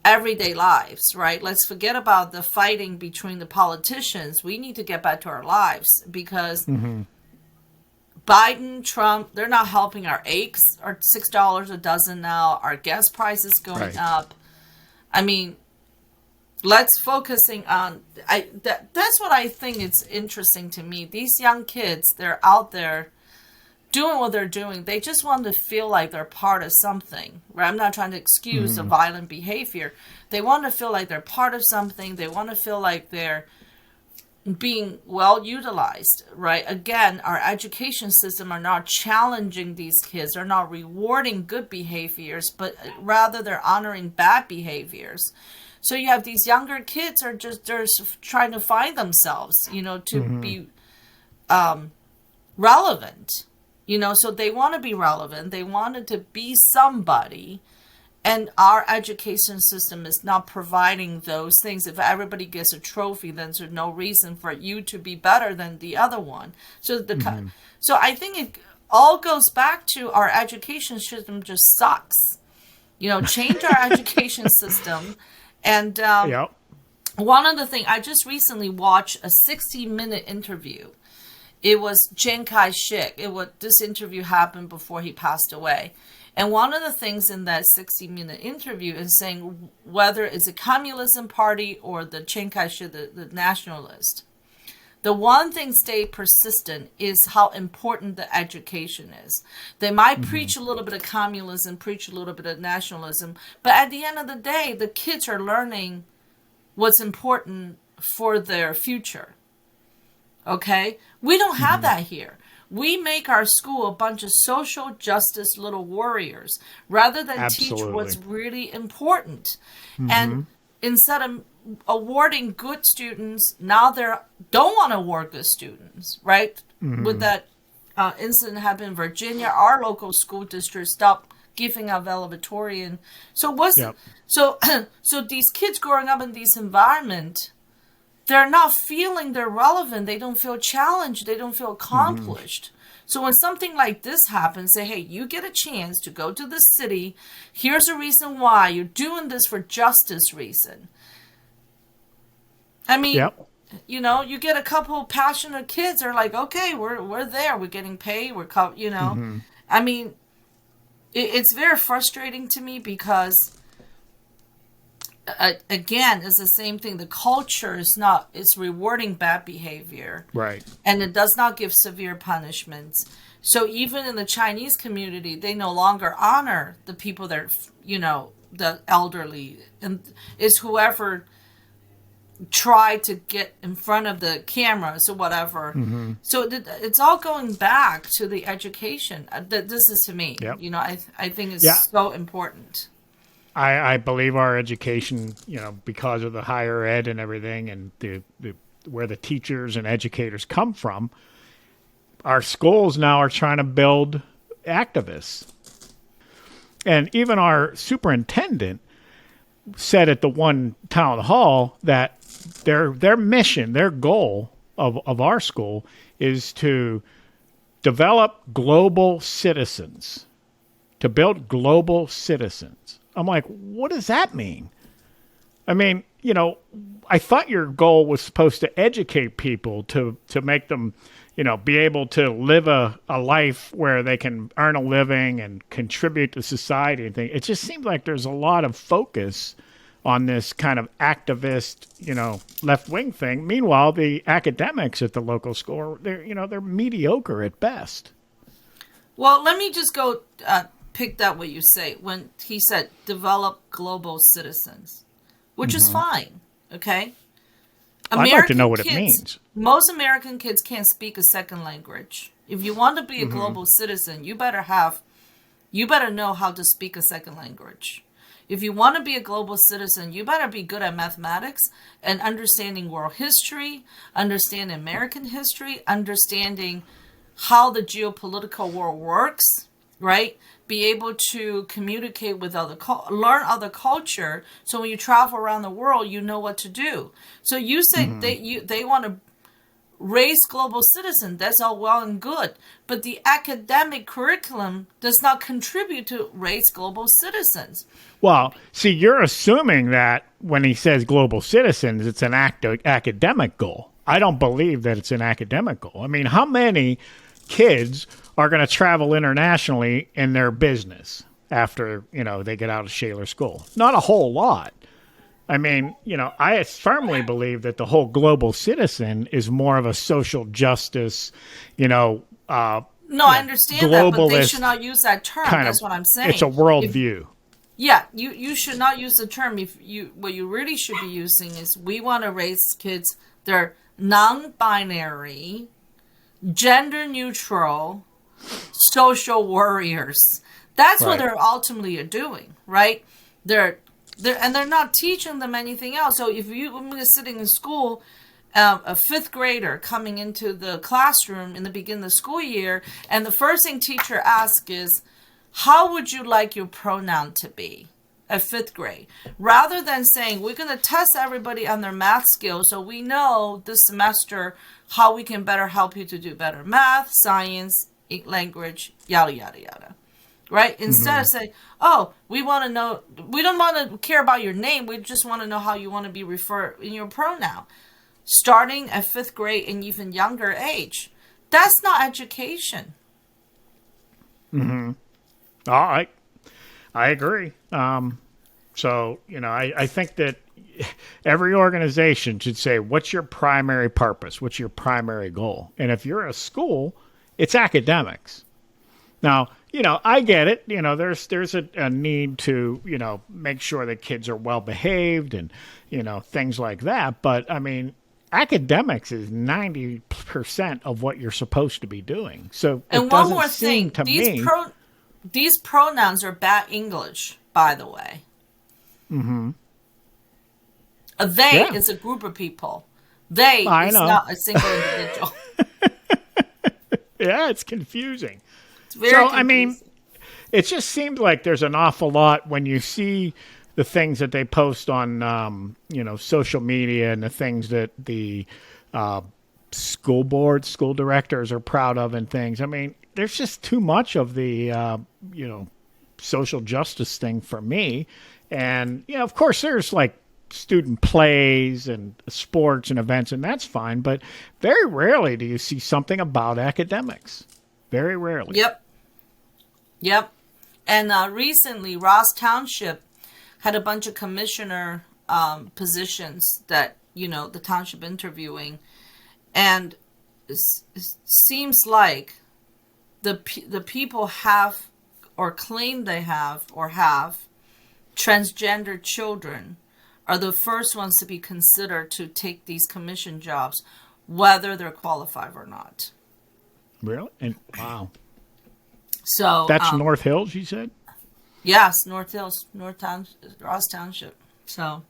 everyday lives, right? Let's forget about the fighting between the politicians. We need to get back to our lives because Biden, Trump, they're not helping. Our eggs are $6 a dozen now. Our gas prices going Right. up. I mean, let's focusing on that's what I think is interesting to me. These young kids, they're out there doing what they're doing. They just want to feel like they're part of something, right? I'm not trying to excuse the violent behavior. They want to feel like they're part of something. They want to feel like they're being well utilized, right? Again, our education system are not challenging these kids. They're not rewarding good behaviors, but rather they're honoring bad behaviors. So you have these younger kids are they're trying to find themselves, to be relevant, so they want to be relevant. They wanted to be somebody. And our education system is not providing those things. If everybody gets a trophy, then there's no reason for you to be better than the other one. So so I think it all goes back to our education system just sucks. Change our education system. And Yep. one of the things, I just recently watched a 60-minute interview. It was Chiang Kai-shek. This interview happened before he passed away. And one of the things in that 60-minute interview is saying whether it's a communism party or the Chiang Kai-shek, the nationalist, the one thing stay persistent is how important the education is. They might preach a little bit of communism, preach a little bit of nationalism, but at the end of the day, the kids are learning what's important for their future. Okay? We don't have that here. We make our school a bunch of social justice little warriors rather than teach what's really important. And instead of awarding good students, now they don't want to award good students, right? With that incident happened in Virginia, our local school district stopped giving out valedictorian. So so these kids growing up in this environment, they're not feeling they're relevant. They don't feel challenged. They don't feel accomplished. So when something like this happens, say, hey, you get a chance to go to the city. Here's a reason why. You're doing this for justice reason. I mean, you get a couple passionate kids. They're like, okay, we're there. We're getting paid. I mean, it's very frustrating to me because again, it's the same thing. The culture it's rewarding bad behavior. Right. And it does not give severe punishments. So even in the Chinese community, they no longer honor the people that, the elderly. And it's whoever tried to get in front of the cameras or whatever. So it's all going back to the education. This is to me. Yep. I think it's so important. I believe our education, because of the higher ed and everything and where the teachers and educators come from, our schools now are trying to build activists. And even our superintendent said at the one town hall that their mission, their goal of our school is to develop global citizens, to build global citizens. I'm like, what does that mean? I mean, I thought your goal was supposed to educate people to make them, be able to live a life where they can earn a living and contribute to society and things. It just seems like there's a lot of focus on this kind of activist, left-wing thing. Meanwhile, the academics at the local school, they're mediocre at best. Well, let me just go pick that what you say when he said develop global citizens, which is fine. Okay. I'd like to know what it means. Most American kids can't speak a second language. If you want to be a global citizen, you better know how to speak a second language. If you want to be a global citizen, you better be good at mathematics and understanding world history, understanding American history, understanding how the geopolitical world works, right? Be able to communicate with learn other culture. So when you travel around the world, you know what to do. So you say they want to raise global citizens. That's all well and good. But the academic curriculum does not contribute to raise global citizens. Well, see, you're assuming that when he says global citizens, it's an academic goal. I don't believe that it's an academic goal. I mean, how many kids are going to travel internationally in their business after, they get out of Shaler School? Not a whole lot. I mean, I firmly believe that the whole global citizen is more of a social justice, No, I understand that, but they should not use that term. That's what I'm saying. It's a worldview. Yeah, you should not use the term. What you really should be using is we want to raise kids. They're non-binary, gender-neutral, social warriors. That's what they're ultimately doing, right? They're not teaching them anything else. So if you're sitting in school, a fifth grader coming into the classroom in the beginning of the school year, and the first thing teacher asks is, how would you like your pronoun to be at fifth grade? Rather than saying, we're going to test everybody on their math skills so we know this semester how we can better help you to do better math, science, language, yada, yada, yada. Right? Instead of saying, oh, we want to know, we don't want to care about your name. We just want to know how you want to be referred in your pronoun. Starting at fifth grade and even younger age. That's not education. Mm-hmm. All right. I agree. So, I think that every organization should say, what's your primary purpose? What's your primary goal? And if you're a school, it's academics. Now, I get it. There's a need to, make sure that kids are well behaved and, things like that. But I mean, academics is 90% of what you're supposed to be doing. So and one more thing, these pronouns are bad English, by the way. Mm-hmm. A they is a group of people. They is not a single individual. Yeah, it's confusing. It's very confusing. I mean, it just seems like there's an awful lot when you see the things that they post on, social media and the things that the school directors are proud of and things. I mean, there's just too much of the, social justice thing for me. And, of course, there's like student plays and sports and events, and that's fine. But very rarely do you see something about academics. Very rarely. Yep. And recently, Ross Township had a bunch of commissioner positions that, the township interviewing. And it seems like the people have or claim they have transgender children are the first ones to be considered to take these commission jobs, whether they're qualified or not. Really? And wow. So that's North Hills, you said? Yes, North Hills, Ross Township. So,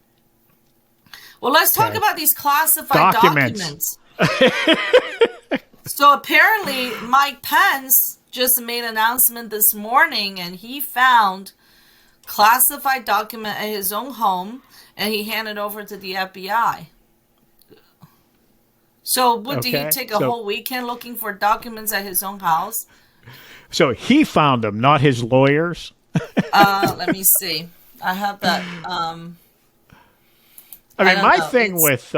well, let's talk about these classified documents. So apparently, Mike Pence just made an announcement this morning, and he found classified document at his own home, and he handed over to the FBI. So did he take a whole weekend looking for documents at his own house? So he found them, not his lawyers? Let me see. I have that. My thing with,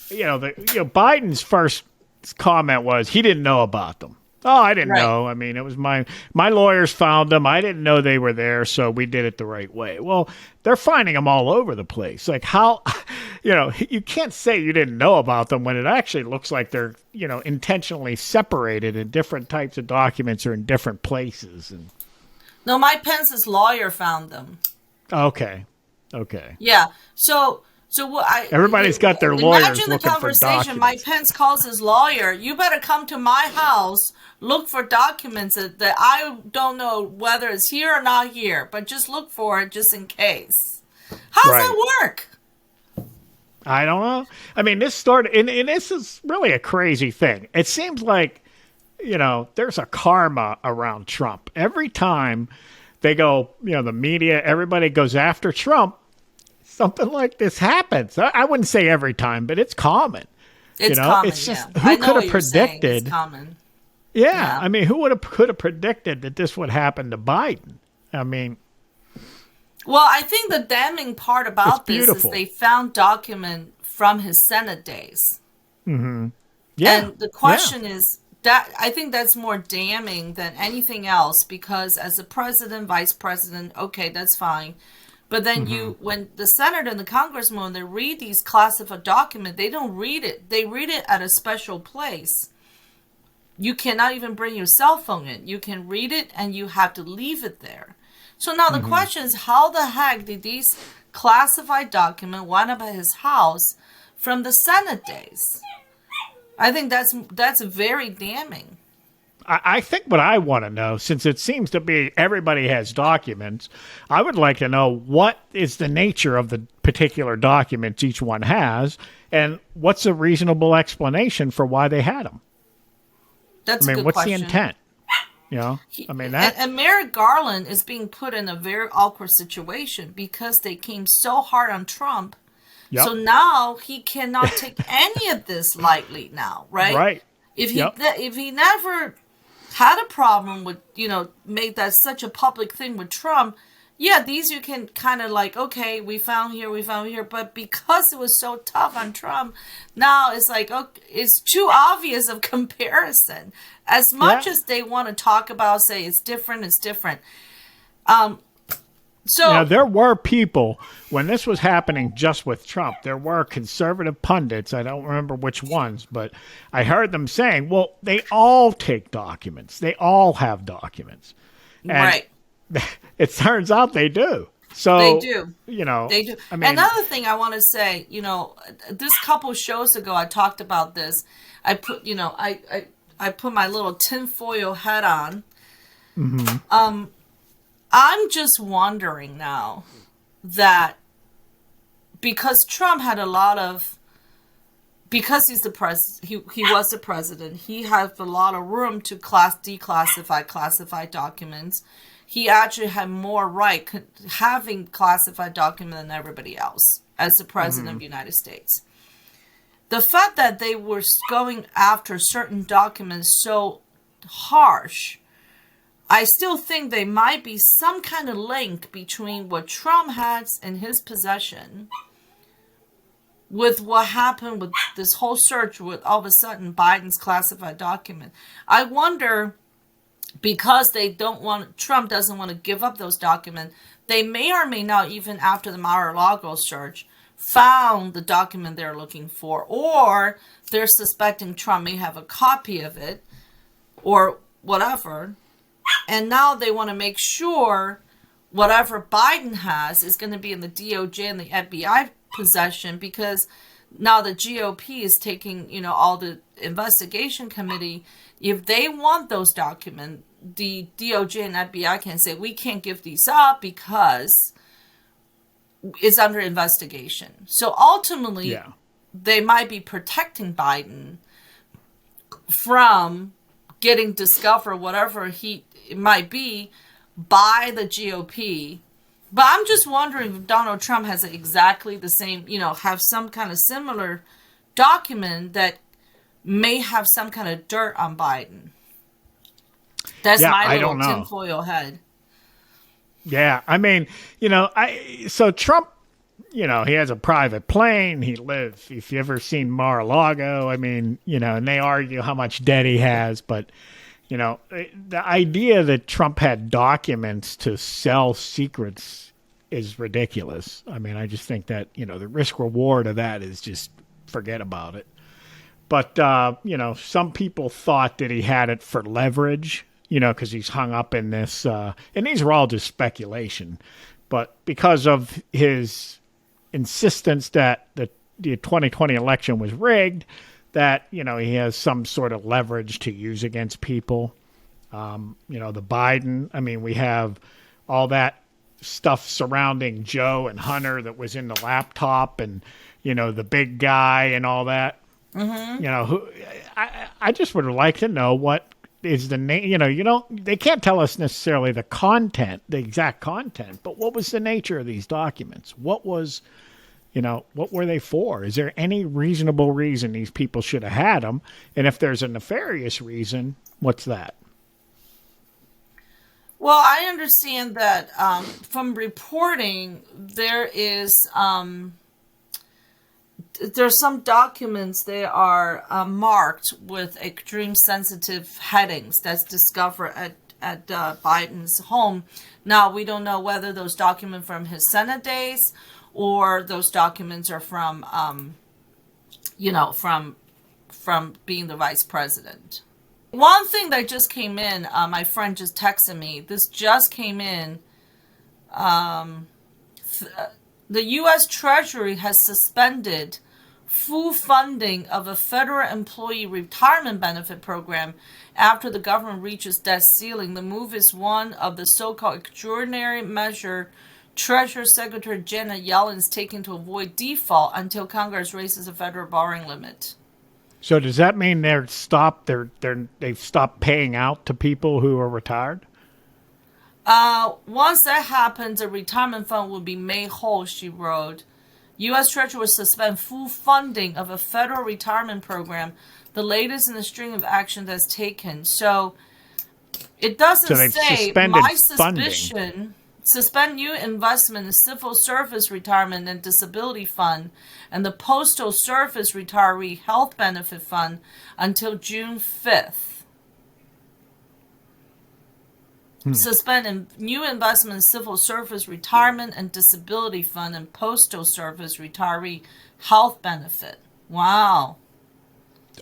Biden's first comment was he didn't know about them. Oh, I didn't know. I mean, it was my lawyers found them. I didn't know they were there, so we did it the right way. Well, they're finding them all over the place. Like how, you can't say you didn't know about them when it actually looks like they're, intentionally separated in different types of documents or in different places. And no, Mike Pence's lawyer found them. Okay. Yeah. So So what I Everybody's got their lawyers imagine the looking for conversation. Mike documents. Pence calls his lawyer. You better come to my house, look for documents that I don't know whether it's here or not here, but just look for it just in case. How does Right. that work? I don't know. I mean, this started, and this is really a crazy thing. It seems like, there's a karma around Trump. Every time they go, the media, everybody goes after Trump, something like this happens. I wouldn't say every time, but it's common. It's common. It's just yeah. who I know could what have you're saying. predicted? It's common. Yeah, Yeah. I mean, could have predicted that this would happen to Biden? I mean, Well, I think the damning part about It's this is beautiful. they found document from his Senate days. yeah. And the question is that I think that's more damning than anything else because as a president, vice president, okay, that's fine. But then when the senator and the congressman, when they read these classified documents, they don't read it. They read it at a special place. You cannot even bring your cell phone in. You can read it and you have to leave it there. So now the question is, how the heck did these classified documents wind up at his house from the Senate days? I think that's very damning. I think what I want to know, since it seems to be everybody has documents, I would like to know what is the nature of the particular documents each one has, and what's a reasonable explanation for why they had them. That's I a mean, good what's question. the intent? I mean that. And Merrick Garland is being put in a very awkward situation because they came so hard on Trump. Yep. So now he cannot take any of this lightly now, right? Right. If he Yep. if he never had a problem with, made that such a public thing with Trump, yeah, these you can kind of like, okay, we found here, but because it was so tough on Trump, now it's like, okay, it's too obvious of comparison. As much Yeah. as they want to talk about, say it's different. So Now, there were people, when this was happening just with Trump, there were conservative pundits, I don't remember which ones, but I heard them saying, well, they all take documents. They all have documents. And right. it turns out they do. So They do. They do. I mean, Another thing I want to say, this couple shows ago, I talked about this. I put, I put my little tinfoil hat on. I'm just wondering now that because Trump had a lot of, because he's the he was the president, he has a lot of room to declassify classified documents. He actually had more right having classified documents than everybody else as the president of the United States. The fact that they were going after certain documents so harsh, I still think there might be some kind of link between what Trump has in his possession with what happened with this whole search with all of a sudden Biden's classified document. I wonder, because Trump doesn't want to give up those documents, they may or may not, even after the Mar-a-Lago search, found the document they're looking for, or they're suspecting Trump may have a copy of it, or whatever. And now they want to make sure whatever Biden has is going to be in the DOJ and the FBI possession, because now the GOP is taking, all the investigation committee. If they want those documents, the DOJ and FBI can say, we can't give these up because it's under investigation. So ultimately, yeah. they might be protecting Biden from getting discovered, whatever it might be, by the GOP. But I'm just wondering if Donald Trump has exactly the same, have some kind of similar document that may have some kind of dirt on Biden. That's Yeah, my I little don't know. tinfoil head. Yeah, I mean, so Trump, he has a private plane. He lives, if you ever seen Mar-a-Lago, I mean, and they argue how much debt he has, but, the idea that Trump had documents to sell secrets is ridiculous. I mean, I just think that, the risk reward of that is just forget about it. But, some people thought that he had it for leverage, because he's hung up in this, and these are all just speculation, but because of his insistence that the 2020 election was rigged, that, you know, he has some sort of leverage to use against people. You know, the Biden, I mean, we have all that stuff surrounding Joe and Hunter that was in the laptop, and, you know, the big guy and all that. Mm-hmm. You know, I just would like to know what is the name. You know, they can't tell us necessarily the content, the exact content, but what was the nature of these documents? What was, you know, what were they for? Is there any reasonable reason these people should have had them? And if there's a nefarious reason, what's that? Well, I understand that from reporting, there's some documents they are marked with extreme sensitive headings that's discovered at Biden's home. Now, we don't know whether those documents from his Senate days or those documents are from, from being the vice president. One thing that just came in, my friend just texted me. This just came in. The U.S. Treasury has suspended full funding of a federal employee retirement benefit program after the government reaches debt ceiling. The move is one of the so-called extraordinary measure Treasury Secretary Janet Yellen is taking to avoid default until Congress raises the federal borrowing limit. So does that mean they've stopped paying out to people who are retired? Once that happens, the retirement fund will be made whole, she wrote. U.S. Treasury will suspend full funding of a federal retirement program, the latest in a string of action that's taken. So it doesn't say, my suspicion, funding. Suspend new investment in civil service retirement and disability fund and the postal service retiree health benefit fund until June 5th. Suspend new investment in civil service retirement and disability fund and postal service retiree health benefit. Wow.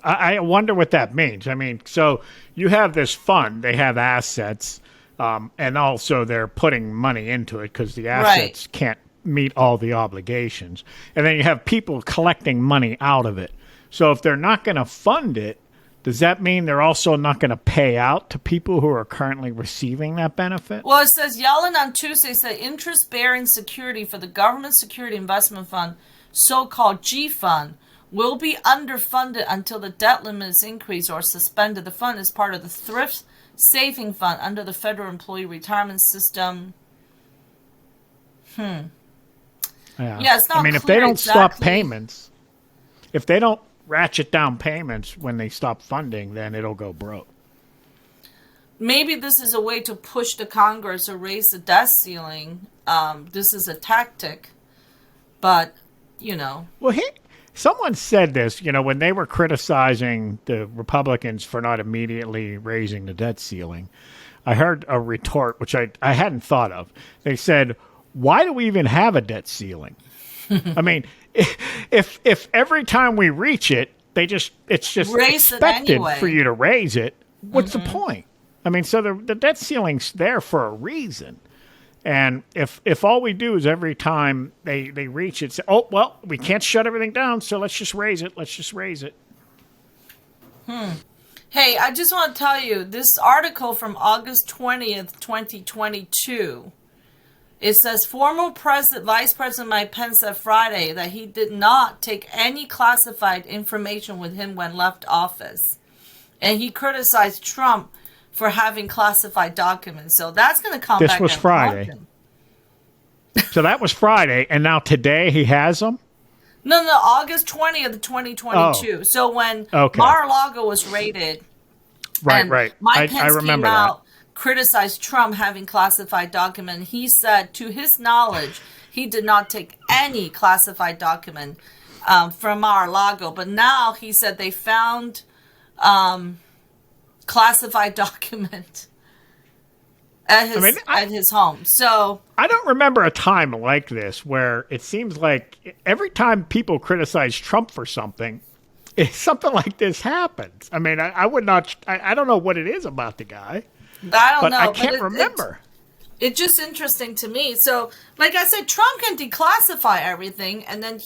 I wonder what that means. I mean, so you have this fund, they have assets, and also they're putting money into it because the assets can't meet all the obligations. And then you have people collecting money out of it. So if they're not going to fund it, does that mean they're also not going to pay out to people who are currently receiving that benefit? Well, it says Yellen on Tuesday said interest-bearing security for the Government Security Investment Fund, so-called G Fund, will be underfunded until the debt limit is increased or suspended. The fund is part of the Thrift Saving Fund under the Federal Employee Retirement System. Yeah, it's not. I mean, if they don't stop payments, if they don't ratchet down payments when they stop funding, then it'll go broke. Maybe this is a way to push the Congress to raise the debt ceiling. This is a tactic, but, you know. Well, someone said this, you know, when they were criticizing the Republicans for not immediately raising the debt ceiling. I heard a retort, which I hadn't thought of. They said, why do we even have a debt ceiling? I mean, if every time we reach it, it's just raise expected anyway. For you to raise it, what's the point? I mean, so the debt ceiling's there for a reason. And if all we do is every time they reach it, say, oh, well, we can't shut everything down, so let's just raise it. Let's just raise it. Hey, I just want to tell you, this article from August 20th, 2022, it says former Vice President Mike Pence said Friday that he did not take any classified information with him when left office. And he criticized Trump for having classified documents. So that's going to come back. This was Friday. So that was Friday, and now today he has them? No, August 20th, 2022. Oh. So when Mar-a-Lago was raided, right. Mike Pence I remember came out, that. Criticized Trump having classified documents. He said, to his knowledge, he did not take any classified document from Mar-a-Lago. But now he said they found classified document at his home. So I don't remember a time like this where it seems like every time people criticize Trump for something, something like this happens. I mean, I would not. I don't know what it is about the guy. I don't know. I can't remember. it's just interesting to me. So, like I said, Trump can declassify everything, and then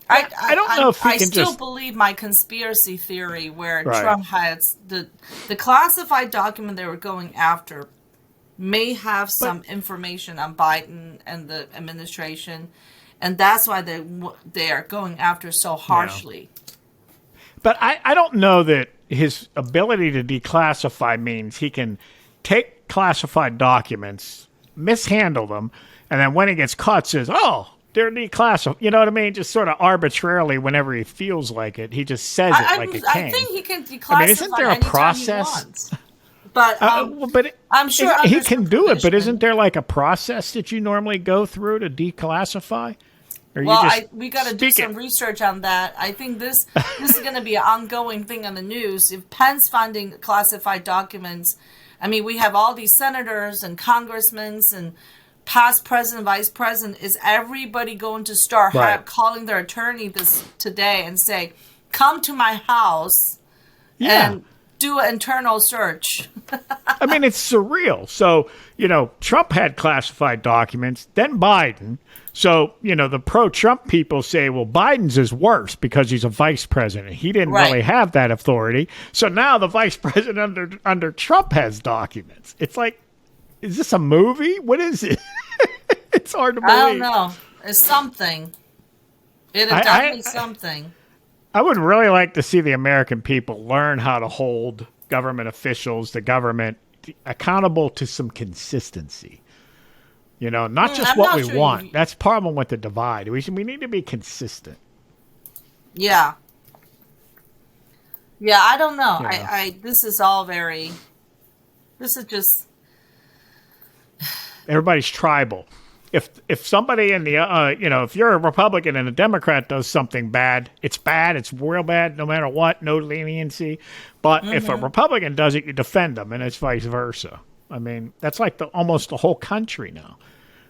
I don't know if he I can still just believe my conspiracy theory where Right. Trump has the classified document they were going after may have But some information on Biden and the administration, and that's why they are going after so yeah. harshly. But I don't know that his ability to declassify means he can take classified documents, mishandle them, and then when he gets caught says, "Oh, they're declassified." You know what I mean? Just sort of arbitrarily, whenever he feels like it, he just says it like it I came. think he can declassify I mean, isn't there a anytime process? he wants. But Well, but I'm sure he under can do it. But supervision. isn't there like a process that you normally go through to declassify? Or Well, you just we got to do speak some it? research on that. I think this is going to be an ongoing thing on the news. If Pence finding classified documents, I mean, we have all these senators and congressmen and past president, vice president. Is everybody going to start Right. calling their attorney this today and say, "Come to my house Yeah. and do an internal search"? I mean, it's surreal. So, Trump had classified documents, then Biden. So, the pro Trump people say, well, Biden's is worse because he's a vice president. He didn't Right. really have that authority. So now the vice president under Trump has documents. It's like, is this a movie? What is it? It's hard to believe. I don't know. It's something. It is definitely something. I would really like to see the American people learn how to hold government officials, the government, accountable to some consistency. Not just I'm what not we sure want. That's problem with the divide. We need to be consistent. Yeah. Yeah, I don't know. Yeah. I this is all very. This is just. Everybody's tribal. If somebody in the if you're a Republican and a Democrat does something bad, it's real bad, no matter what, no leniency. But if a Republican does it, you defend them, and it's vice versa. I mean, that's like almost the whole country now.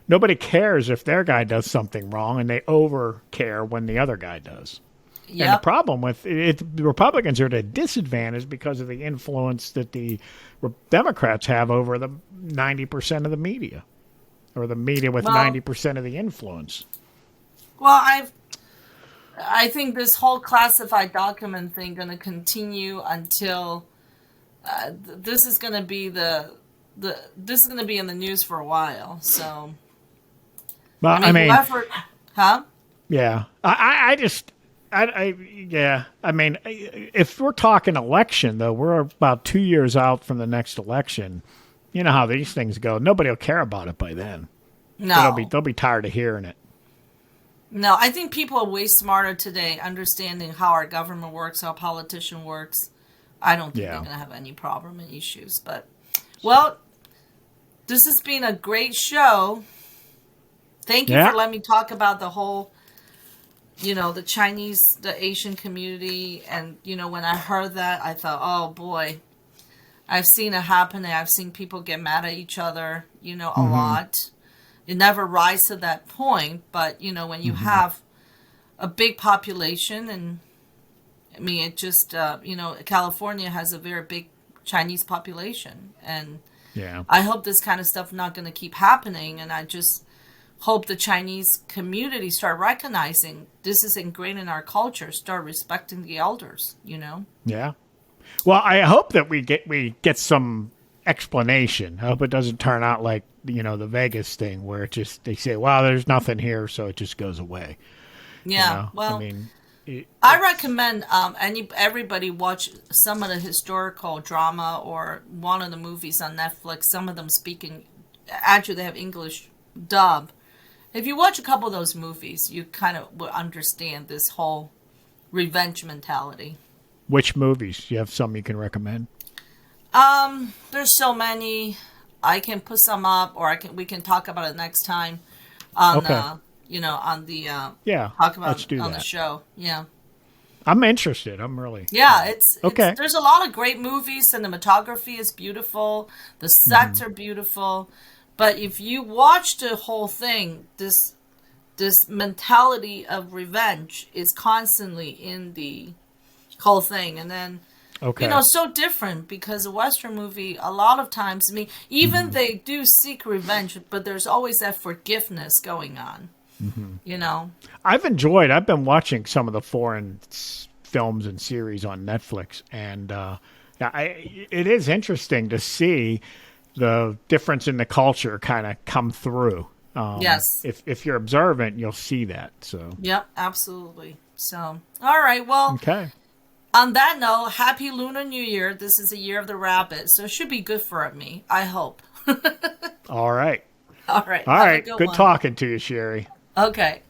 Nobody cares if their guy does something wrong, and they over care when the other guy does. And the Yep. problem with it, the Republicans are at a disadvantage because of the influence that the Democrats have over the 90% of the media, or the media with Well, 90% of the influence. Well, I think this whole classified document thing going to continue until this is going to be this is going to be in the news for a while. So But I mean, whoever, huh? yeah, yeah. I mean, if we're talking election, though, we're about 2 years out from the next election. You know how these things go. Nobody will care about it by then. No, They'll be tired of hearing it. no. I think people are way smarter today, understanding how our government works, how politician works. I don't think Yeah. they're going to have any problem and issues. But well, this has been a great show. Thank you Yeah. for letting me talk about the whole, the Chinese, the Asian community. And, when I heard that, I thought, oh boy, I've seen it happen. I've seen people get mad at each other, a lot. It never rise to that point. But, when you have a big population, and I mean, it just, California has a very big Chinese population. And Yeah. I hope this kind of stuff not going to keep happening. And I just hope the Chinese community start recognizing this is ingrained in our culture, start respecting the elders, Yeah. Well, I hope that we get some explanation. I hope it doesn't turn out like the Vegas thing where they say, "Wow, there's nothing here," so it just goes away. Yeah. Well, I mean, I recommend everybody watch some of the historical drama or one of the movies on Netflix. Some of them speaking, actually they have English dub. If you watch a couple of those movies, you kind of will understand this whole revenge mentality. which movies? You have some you can recommend? There's so many. I can put some up, or we can talk about it next time on Okay. on the Yeah, talk about let's do on that. the show. Yeah. I'm interested. I'm really. Yeah, it's Okay. there's a lot of great movies. Cinematography is beautiful. The sets are beautiful. But if you watch the whole thing, this mentality of revenge is constantly in the whole thing. And then Okay. So different because a Western movie, a lot of times, I mean, even they do seek revenge, but there's always that forgiveness going on, I've been watching some of the foreign films and series on Netflix, and it is interesting to see the difference in the culture kind of come through. Yes. If you're observant, you'll see that. So. Yep, absolutely. So, all right. Well, Okay. on that note, happy Lunar New Year. This is the year of the rabbit, so it should be good for me. I hope. All right. All right. All Have a right. Good one. talking to you, Sherry. Okay.